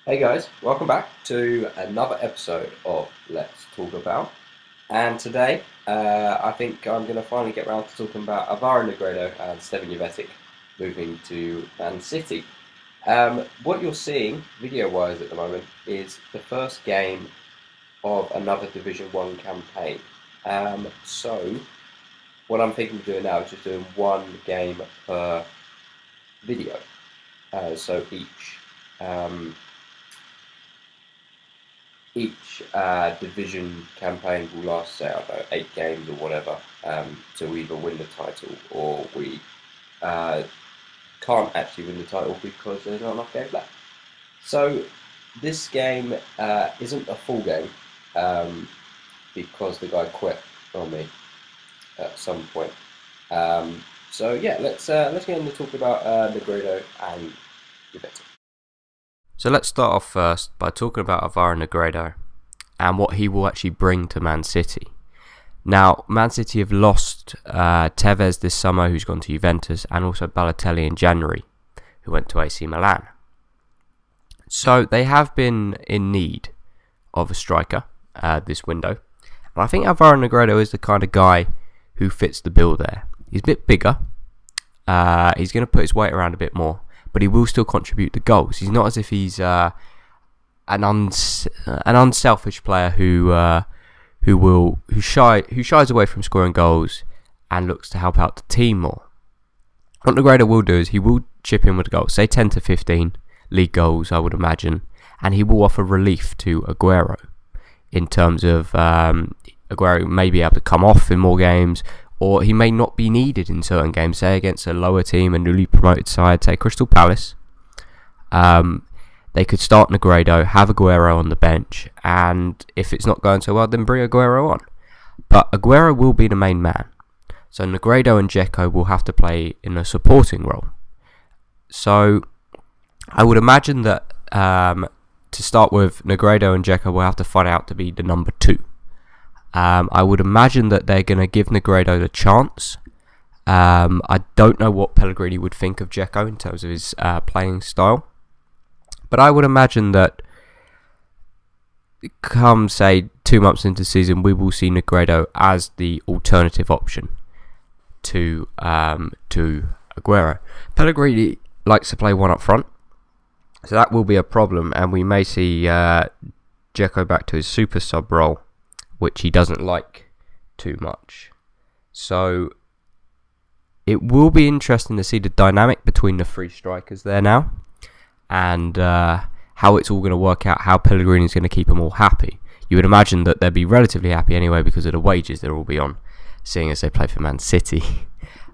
Hey guys, welcome back to another episode of Let's Talk About. And today, I think I'm going to finally get around to talking about Alvaro Negredo and Stevan Jovetic moving to Man City. What you're seeing, video-wise at the moment, is the first game of another Division 1 campaign. So, what I'm thinking of doing now is just doing one game per video. So um, each division campaign will last, say, I don't know, 8 games or whatever, till we either win the title or we uh, can't actually win the title because there's not enough games left. So this game isn't a full game because the guy quit on me at some point. So yeah, let's get on to talk about Negredo and Juventus. So let's start off first by talking about Alvaro Negredo and what he will actually bring to Man City. Now, Man City have lost Tevez this summer, who's gone to Juventus, and also Balotelli in January, who went to AC Milan. So they have been in need of a striker this window. And I think Alvaro Negredo is the kind of guy who fits the bill there. He's a bit bigger. He's going to put his weight around a bit more, but he will still contribute the goals. He's not as if he's an unselfish player who shies away from scoring goals and looks to help out the team more. What Negredo will do is he will chip in with goals, say 10 to 15 league goals, I would imagine, and he will offer relief to Aguero in terms of Aguero may be able to come off in more games, or he may not be needed in certain games, say against a lower team, a newly promoted side, say Crystal Palace. They could start Negredo, have Aguero on the bench, and if it's not going so well, then bring Aguero on. But Aguero will be the main man. So Negredo and Dzeko will have to play in a supporting role. So I would imagine that to start with, Negredo and Dzeko will have to fight out to be the number 2. I would imagine that they're going to give Negredo the chance. I don't know what Pellegrini would think of Dzeko in terms of his playing style. But I would imagine that come, say, 2 months into the season, we will see Negredo as the alternative option to Aguero. Pellegrini likes to play one up front, so that will be a problem, and we may see Dzeko back to his super sub role, which he doesn't like too much. So it will be interesting to see the dynamic between the 3 strikers there now, and how it's all going to work out, how Pellegrini is going to keep them all happy. You would imagine that they'd be relatively happy anyway because of the wages they'll all be on, seeing as they play for Man City.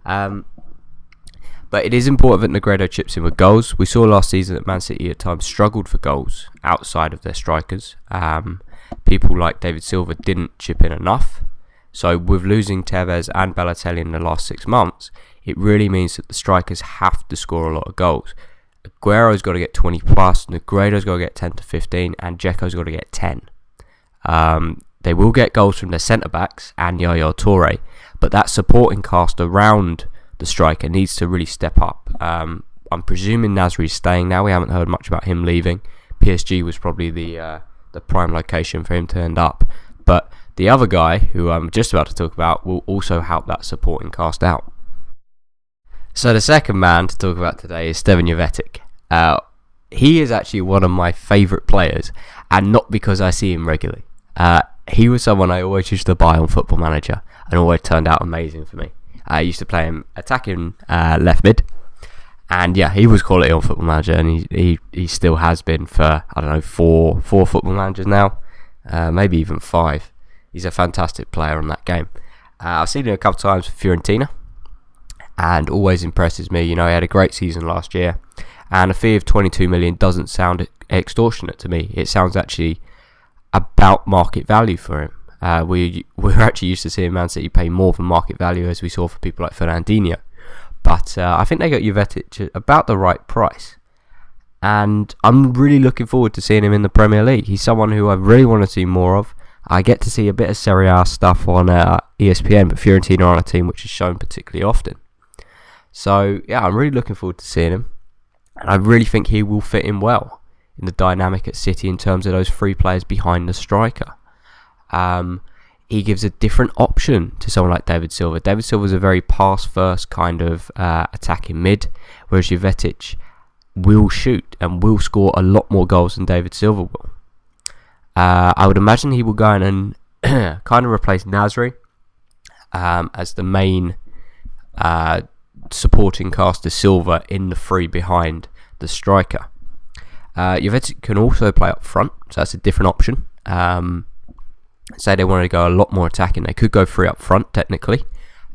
But it is important that Negredo chips in with goals. We saw last season that Man City at times struggled for goals outside of their strikers. People like David Silva didn't chip in enough. So with losing Tevez and Balotelli in the last 6 months, it really means that the strikers have to score a lot of goals. Aguero's got to get 20 plus, Negredo's got to get 10 to 15, and Dzeko's got to get 10. They will get goals from their centre-backs and Yaya Toure, but that supporting cast around the striker needs to really step up. I'm presuming Nasri's staying now. We haven't heard much about him leaving. PSG was probably the prime location for him to end up. But the other guy, who I'm just about to talk about, will also help that supporting cast out. So the second man to talk about today is Stevan Jovetic. He is actually one of my favourite players, and not because I see him regularly. He was someone I always used to buy on Football Manager, and always turned out amazing for me. I used to play him attacking left mid, and yeah, he was quality on Football Manager, and he still has been for, I don't know, four Football Managers now, maybe even 5. He's a fantastic player on that game. I've seen him a couple of times for Fiorentina, and always impresses me. You know, he had a great season last year, and a fee of 22 million doesn't sound extortionate to me. It sounds actually about market value for him. We're actually used to seeing Man City pay more than market value, as we saw for people like Fernandinho. But I think they got Jovetic at about the right price. And I'm really looking forward to seeing him in the Premier League. He's someone who I really want to see more of. I get to see a bit of Serie A stuff on ESPN, but Fiorentina are on a team which is shown particularly often. So, yeah, I'm really looking forward to seeing him. And I really think he will fit in well in the dynamic at City in terms of those three players behind the striker. He gives a different option to someone like David Silva. David Silva is a very pass-first kind of attacking mid, whereas Jovetic will shoot and will score a lot more goals than David Silva will. I would imagine he will go in and kind of replace Nasri as the main supporting cast to Silva in the three behind the striker. Jovetic can also play up front, so that's a different option. Say they wanted to go a lot more attacking, they could go three up front technically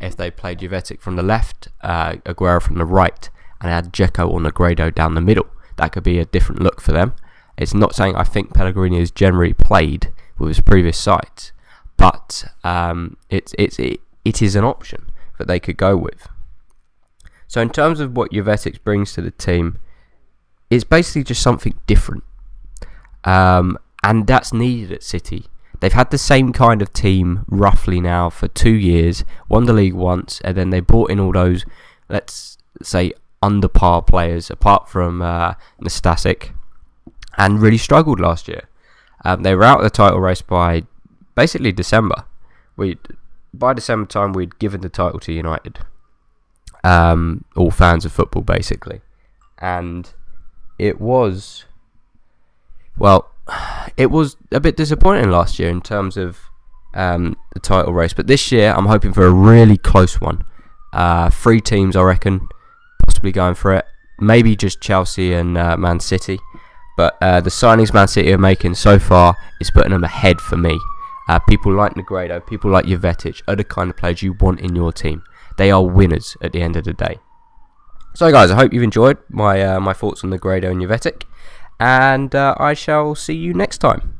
if they played Jovetic from the left, Aguero from the right, and had Dzeko or Negredo down the middle. That could be a different look for them. It's not saying I think Pellegrini has generally played with his previous sides, but it is an option that they could go with. So in terms of what Jovetic brings to the team, it's basically just something different, and that's needed at City. They've had the same kind of team roughly now for 2 years, won the league once, and then they brought in all those, let's say, under par players, apart from Nastasic, and really struggled last year. They were out of the title race by basically December. By December time, we'd given the title to United. All fans of football, basically. And it was a bit disappointing last year in terms of the title race. But this year, I'm hoping for a really close one. 3 teams, I reckon, possibly going for it. Maybe just Chelsea and Man City. But the signings Man City are making so far is putting them ahead for me. People like Negredo, people like Jovetic are the kind of players you want in your team. They are winners at the end of the day. So guys, I hope you've enjoyed my thoughts on Negredo and Jovetic. And I shall see you next time.